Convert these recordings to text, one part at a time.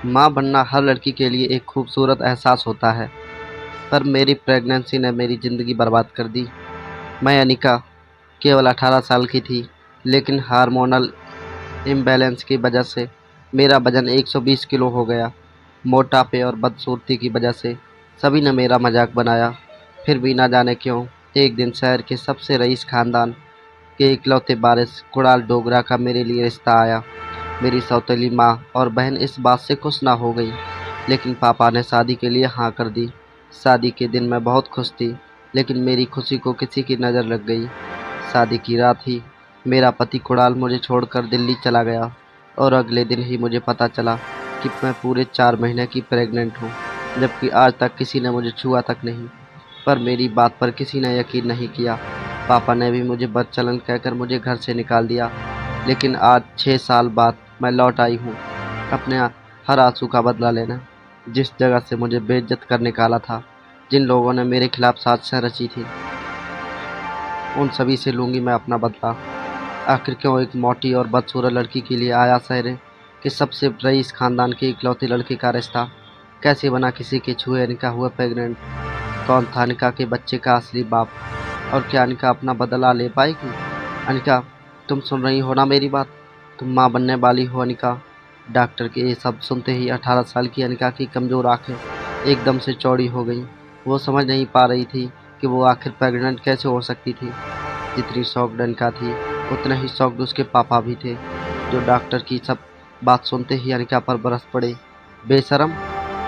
माँ बनना हर लड़की के लिए एक खूबसूरत एहसास होता है, पर मेरी प्रेगनेंसी ने मेरी ज़िंदगी बर्बाद कर दी। मैं अनिका केवल 18 साल की थी, लेकिन हार्मोनल इम्बैलेंस की वजह से मेरा वज़न 120 किलो हो गया। मोटापे और बदसूरती की वजह से सभी ने मेरा मजाक बनाया। फिर भी ना जाने क्यों एक दिन शहर के सबसे रईस खानदान के इकलौते वारिस कुणाल डोगरा का मेरे लिए रिश्ता आया। मेरी सौतेली माँ और बहन इस बात से खुश ना हो गई, लेकिन पापा ने शादी के लिए हाँ कर दी। शादी के दिन मैं बहुत खुश थी, लेकिन मेरी खुशी को किसी की नज़र लग गई। शादी की रात ही मेरा पति कुणाल मुझे छोड़कर दिल्ली चला गया और अगले दिन ही मुझे पता चला कि मैं पूरे 4 महीने की प्रेग्नेंट हूँ, जबकि आज तक किसी ने मुझे छुआ तक नहीं। पर मेरी बात पर किसी ने यकीन नहीं किया। पापा ने भी मुझे बदचलन कहकर मुझे घर से निकाल दिया। लेकिन आज 6 साल बाद मैं लौट आई हूँ, अपने हर आंसू का बदला लेना। जिस जगह से मुझे बेइज्जत कर निकाला था, जिन लोगों ने मेरे खिलाफ साजिशें रची थी, उन सभी से लूँगी मैं अपना बदला। आखिर क्यों एक मोटी और बदसूरत लड़की के लिए आया शहर के सबसे रईस खानदान के इकलौते लड़के का रिश्ता? कैसे बना किसी के छुए अनिका हुआ प्रेग्नेंट? कौन था अनिका के बच्चे का असली बाप? और क्या अनिका अपना बदला ले पाएगी? अनिका, तुम सुन रही हो ना मेरी बात? तुम माँ बनने वाली हो अनिका। डॉक्टर के ये शब्द सुनते ही 18 साल की अनिका की कमज़ोर आंखें एकदम से चौड़ी हो गईं। वो समझ नहीं पा रही थी कि वो आखिर प्रेग्नेंट कैसे हो सकती थी। जितनी शॉक्ड अनिका थी, उतने ही शॉक्ड उसके पापा भी थे, जो डॉक्टर की सब बात सुनते ही अनिका पर बरस पड़े। बेशरम,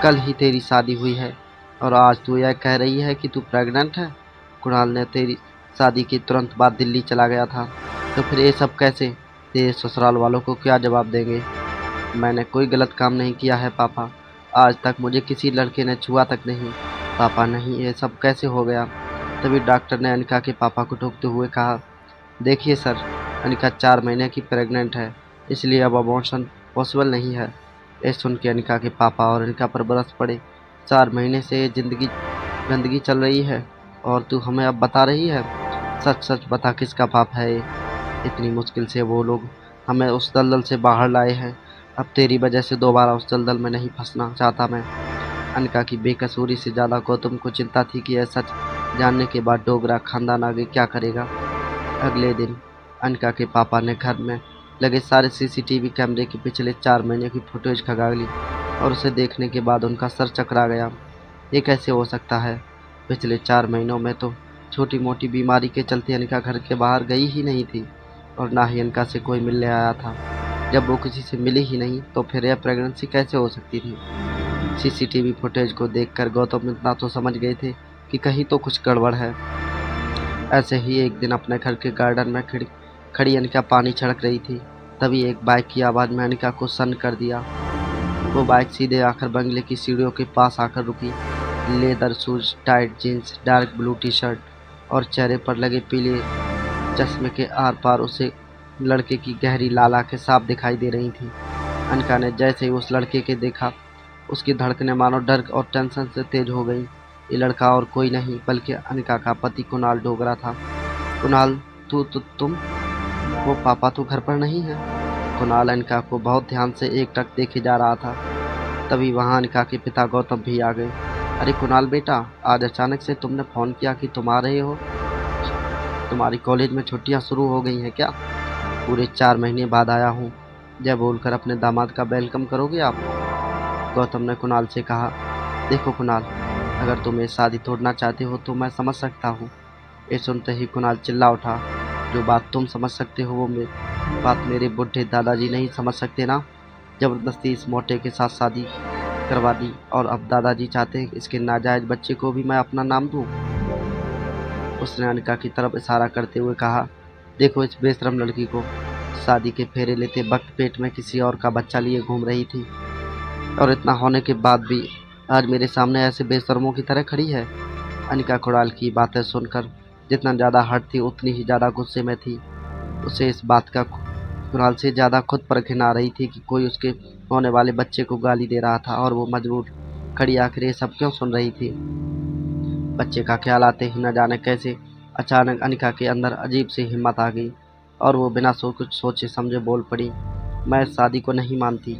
कल ही तेरी शादी हुई है और आज तू यह कह रही है कि तू प्रेग्नेंट है? कुणाल ने तेरी शादी के तुरंत बाद दिल्ली चला गया था, तो फिर ये सब कैसे? तेरे ससुराल वालों को क्या जवाब देंगे? मैंने कोई गलत काम नहीं किया है पापा। आज तक मुझे किसी लड़के ने छुआ तक नहीं। पापा नहीं, ये सब कैसे हो गया? तभी डॉक्टर ने अनिका के पापा को टोकते हुए कहा, देखिए सर, अनिका 4 महीने की प्रेग्नेंट है, इसलिए अब अबॉर्शन पॉसिबल नहीं है। ये सुन के अनिका के पापा और अनिका पर बरस पड़े। 4 महीने से ये जिंदगी गंदगी चल रही है और तू हमें अब बता रही है? सच सच बता, किसका पाप है ये? इतनी मुश्किल से वो लोग हमें उस दलदल से बाहर लाए हैं। अब तेरी वजह से दोबारा उस दलदल में नहीं फंसना चाहता मैं। अनिका की बेकसूरी से ज़्यादा गौतम को चिंता थी कि यह सच जानने के बाद डोगरा खानदान आगे क्या करेगा। अगले दिन अनिका के पापा ने घर में लगे सारे सीसीटीवी कैमरे की पिछले 4 महीने की फुटेज खंगाल ली और उसे देखने के बाद उनका सर चकरा गया। ये कैसे हो सकता है? पिछले 4 महीनों में तो छोटी मोटी बीमारी के चलते अनिका घर के बाहर गई ही नहीं थी और ना ही अनिका से कोई मिलने आया था। जब वो किसी से मिली ही नहीं, तो फिर यह प्रेगनेंसी कैसे हो सकती थी? सीसीटीवी फुटेज को देखकर गौतम इतना तो समझ गए थे कि कहीं तो कुछ गड़बड़ है। ऐसे ही एक दिन अपने घर के गार्डन में खड़ी अनिका पानी छिड़क रही थी। तभी एक बाइक की आवाज़ में अनिका को सन्न कर दिया। वो बाइक सीधे आकर बंगले की सीढ़ियों के पास आकर रुकी। Leather shoes, tight jeans, dark blue T shirt और चेहरे पर लगे पीले चश्मे के आर पार उसे लड़के की गहरी लाल आंखें साफ दिखाई दे रही थीं। अनिका ने जैसे ही उस लड़के के देखा, उसकी धड़कनें मानो डर और टेंशन से तेज हो गईं। ये लड़का और कोई नहीं बल्कि अनिका का पति कुणाल डोगरा था। कुणाल, तुम? वो पापा, तू घर पर नहीं है? कुणाल अनिका को बहुत ध्यान से एकटक देखे जा रहा था। तभी वहां अनिका के पिता गौतम भी आ गए। अरे कुणाल बेटा, आज अचानक से तुमने फ़ोन किया कि तुम आ रहे हो? तुम्हारी कॉलेज में छुट्टियां शुरू हो गई हैं क्या? पूरे 4 महीने बाद आया हूँ, जय बोलकर अपने दामाद का वेलकम करोगे आप? गौतम ने कुणाल से कहा, देखो कुणाल, अगर तुम ये शादी तोड़ना चाहते हो तो मैं समझ सकता हूँ। ये सुनते ही कुणाल चिल्ला उठा, जो बात तुम समझ सकते हो वो बात मेरे बूढ़े दादाजी नहीं समझ सकते ना। ज़बरदस्ती इस मोटे के साथ शादी करवा दी और अब दादाजी चाहते हैं कि इसके नाजायज़ बच्चे को भी मैं अपना नाम दूँ। उसने अनिका की तरफ इशारा करते हुए कहा, देखो इस बेशरम लड़की को, शादी के फेरे लेते वक्त पेट में किसी और का बच्चा लिए घूम रही थी और इतना होने के बाद भी आज मेरे सामने ऐसे बेशर्मों की तरह खड़ी है। अनिका कुणाल की बातें सुनकर जितना ज़्यादा हर्ट थी, उतनी ही ज़्यादा गुस्से में थी। उसे इस बात का कुणाल से ज़्यादा खुद पर घिन आ रही थी कि कोई उसके होने वाले बच्चे को गाली दे रहा था और वो मजबूर खड़ी आखिर ये सब क्यों सुन रही थी। बच्चे का ख्याल आते ही न जाने कैसे अचानक अनिका के अंदर अजीब सी हिम्मत आ गई और वो बिना कुछ सोचे समझे बोल पड़ी, मैं इस शादी को नहीं मानती।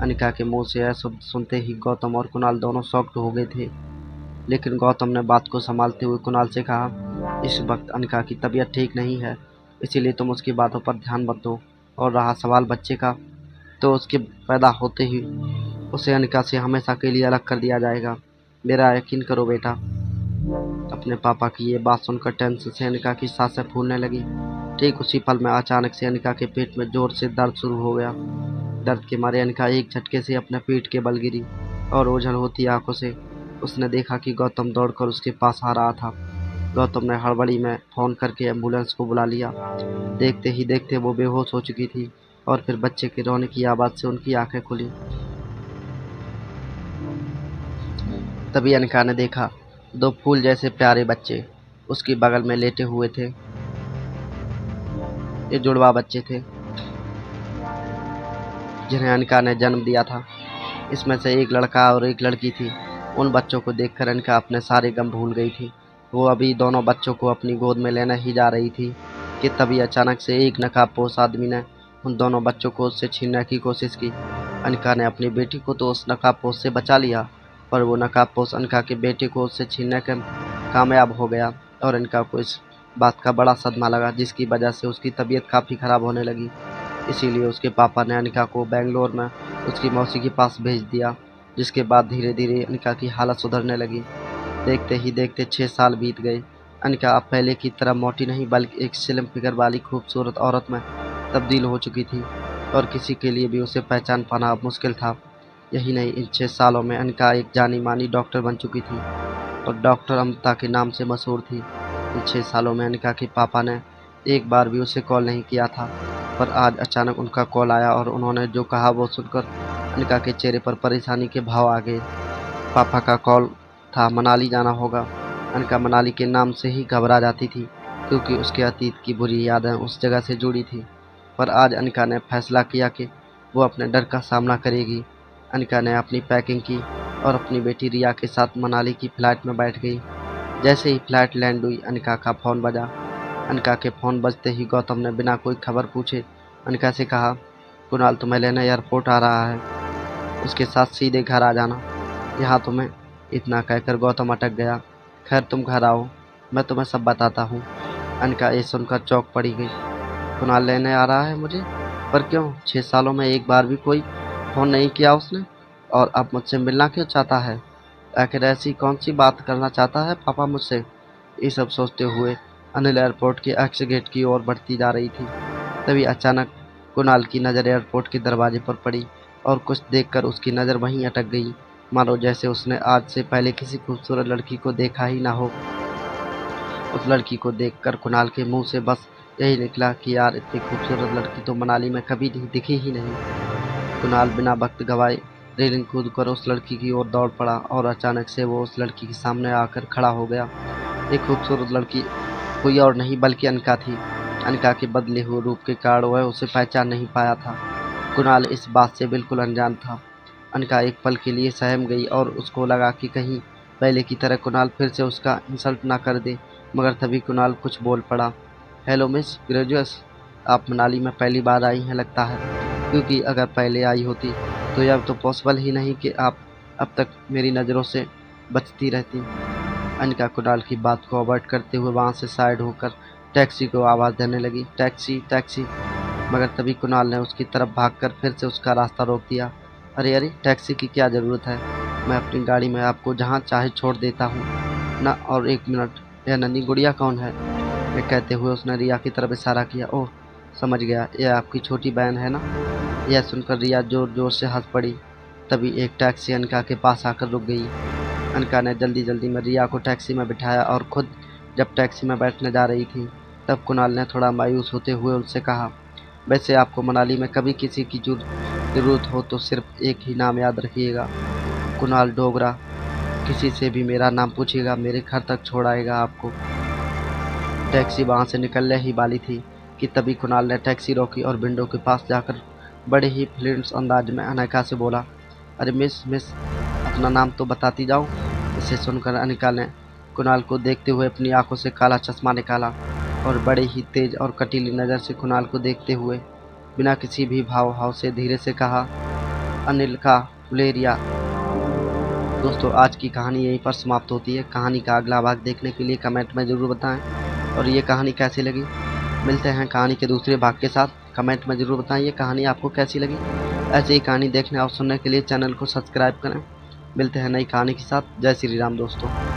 अनिका के मुंह से यह शब्द सुनते ही गौतम और कुणाल दोनों शॉक्ड हो गए थे। लेकिन गौतम ने बात को संभालते हुए कुणाल से कहा, इस वक्त अनिका की तबीयत ठीक नहीं है, इसीलिए तुम उसकी बातों पर ध्यान मत दो। और रहा सवाल बच्चे का, तो उसके पैदा होते ही उसे अनिका से हमेशा के लिए अलग कर दिया जाएगा। मेरा यकीन करो बेटा। अपने पापा की ये बात सुनकर टेंशन से अनिका की सांसें फूलने लगी। ठीक उसी पल में अचानक से अनिका के पेट में जोर से दर्द शुरू हो गया। दर्द के मारे अनिका एक झटके से अपने पीठ के बल गिरी और ओझल होती आंखों से उसने देखा कि गौतम दौड़कर उसके पास आ रहा था। गौतम ने हड़बड़ी में फ़ोन करके एम्बुलेंस को बुला लिया। देखते ही देखते वो बेहोश हो चुकी थी और फिर बच्चे के रोने की आवाज़ से उनकी आंखें खुली। तभी अनिका ने देखा, दो फूल जैसे प्यारे बच्चे उसकी बगल में लेटे हुए थे। ये जुड़वा बच्चे थे जिन्हें अनिका ने जन्म दिया था। इसमें से एक लड़का और एक लड़की थी। उन बच्चों को देखकर अनिका अपने सारे गम भूल गई थी। वो अभी दोनों बच्चों को अपनी गोद में लेने ही जा रही थी कि तभी अचानक से एक नकाबपोश आदमी ने उन दोनों बच्चों को उससे छीनने की कोशिश की। अनिका ने अपनी बेटी को तो उस नकाबपोश से बचा लिया, पर वो नकाबपोश अनिका के बेटे को उससे छीनने के कामयाब हो गया और अनिका को इस बात का बड़ा सदमा लगा, जिसकी वजह से उसकी तबीयत काफ़ी ख़राब होने लगी। इसीलिए उसके पापा ने अनिका को बेंगलोर में उसकी मौसी के पास भेज दिया, जिसके बाद धीरे धीरे अनिका की हालत सुधरने लगी। देखते ही देखते 6 साल बीत गए। अनिका अब पहले की तरह मोटी नहीं बल्कि एक स्लिम फिगर वाली खूबसूरत औरत में तब्दील हो चुकी थी और किसी के लिए भी उसे पहचान पाना अब मुश्किल था। यही नहीं, इन 6 सालों में अनिका एक जानी मानी डॉक्टर बन चुकी थी और डॉक्टर अमृता के नाम से मशहूर थी। इन 6 सालों में अनिका के पापा ने एक बार भी उसे कॉल नहीं किया था, पर आज अचानक उनका कॉल आया और उन्होंने जो कहा वो सुनकर अनिका के चेहरे पर परेशानी के भाव आ गए। पापा का कॉल था, मनाली जाना होगा। अनिका मनाली के नाम से ही घबरा जाती थी क्योंकि उसके अतीत की बुरी यादें उस जगह से जुड़ी थी। पर आज अनिका ने फैसला किया कि वो अपने डर का सामना करेगी। अनिका ने अपनी पैकिंग की और अपनी बेटी रिया के साथ मनाली की फ़्लाइट में बैठ गई। जैसे ही फ़्लाइट लैंड हुई अनिका का फ़ोन बजा। अनिका के फ़ोन बजते ही गौतम ने बिना कोई खबर पूछे अनिका से कहा, कुणाल तुम्हें लेने एयरपोर्ट आ रहा है, उसके साथ सीधे घर आ जाना। यहाँ तुम्हें। इतना कहकर गौतम अटक गया। खैर तुम घर आओ, मैं तुम्हें सब बताता हूँ। अनिका ये सुनकर चौंक पड़ी गई। कुणाल लेने आ रहा है मुझे? पर क्यों? 6 सालों में एक बार भी कोई फ़ोन नहीं किया उसने, और अब मुझसे मिलना क्यों चाहता है? आखिर ऐसी कौन सी बात करना चाहता है पापा मुझसे? ये सब सोचते हुए अनिल एयरपोर्ट के एग्जिट गेट की ओर बढ़ती जा रही थी। तभी अचानक कुणाल की नज़र एयरपोर्ट के दरवाजे पर पड़ी और कुछ देखकर उसकी नज़र वहीं अटक गई, मानो जैसे उसने आज से पहले किसी खूबसूरत लड़की को देखा ही ना हो। उस लड़की को देखकर कुणाल के मुंह से बस यही निकला कि यार, इतनी खूबसूरत लड़की तो मनाली में कभी नहीं दिखी ही नहीं। कुणाल बिना वक्त गवाए रेलिंग कूदकर उस लड़की की ओर दौड़ पड़ा और अचानक से वो उस लड़की के सामने आकर खड़ा हो गया। एक खूबसूरत लड़की कोई और नहीं बल्कि अनिका थी। अनिका के बदले हुए रूप के कारण वह उसे पहचान नहीं पाया था। कुणाल इस बात से बिल्कुल अनजान था। अनिका एक पल के लिए सहम गई और उसको लगा कि कहीं पहले की तरह कुणाल फिर से उसका इंसल्ट ना कर दे, मगर तभी कुणाल कुछ बोल पड़ा। हेलो मिस ग्रेजुअस, आप मनाली में पहली बार आई हैं लगता है, क्योंकि अगर पहले आई होती तो यह तो पॉसिबल ही नहीं कि आप अब तक मेरी नज़रों से बचती रहती। अनिका कुणाल की बात को अवॉइड करते हुए वहाँ से साइड होकर टैक्सी को आवाज़ देने लगी, टैक्सी टैक्सी। मगर तभी कुणाल ने उसकी तरफ भागकर फिर से उसका रास्ता रोक दिया। अरे अरे, टैक्सी की क्या ज़रूरत है? मैं अपनी गाड़ी में आपको जहाँ चाहे छोड़ देता हूँ ना। और एक मिनट, यह नन्ही गुड़िया कौन है? मैं कहते हुए उसने रिया की तरफ इशारा किया। ओह, समझ गया, यह आपकी छोटी बहन है ना? यह सुनकर रिया जोर जोर से हंस पड़ी। तभी एक टैक्सी अनिका के पास आकर रुक गई। अनिका ने जल्दी जल्दी में रिया को टैक्सी में बिठाया और खुद जब टैक्सी में बैठने जा रही थी तब कुणाल ने थोड़ा मायूस होते हुए उनसे कहा, वैसे आपको मनाली में कभी किसी की ज़रूरत हो तो सिर्फ एक ही नाम याद रखिएगा, कुणाल डोगरा। किसी से भी मेरा नाम पूछिएगा, मेरे घर तक छोड़ आएगा आपको। टैक्सी वहाँ से निकलने ही वाली थी कि तभी कुणाल ने टैक्सी रोकी और विंडो के पास जाकर बड़े ही फ्लुएंट अंदाज में अनिका से बोला, अरे मिस मिस, अपना नाम तो बताती जाओ। इसे सुनकर अनिका ने कुणाल को देखते हुए अपनी आंखों से काला चश्मा निकाला और बड़े ही तेज और कटीली नज़र से कुणाल को देखते हुए बिना किसी भी भाव से धीरे से कहा, अनिल का फुलेरिया। दोस्तों आज की कहानी यहीं पर समाप्त होती है। कहानी का अगला भाग देखने के लिए कमेंट में ज़रूर बताएं और ये कहानी कैसी लगी। मिलते हैं कहानी के दूसरे भाग के साथ। कमेंट में ज़रूर बताएं ये कहानी आपको कैसी लगी। ऐसे ही कहानी देखने और सुनने के लिए चैनल को सब्सक्राइब करें। मिलते हैं नई कहानी के साथ। जय श्री राम दोस्तों।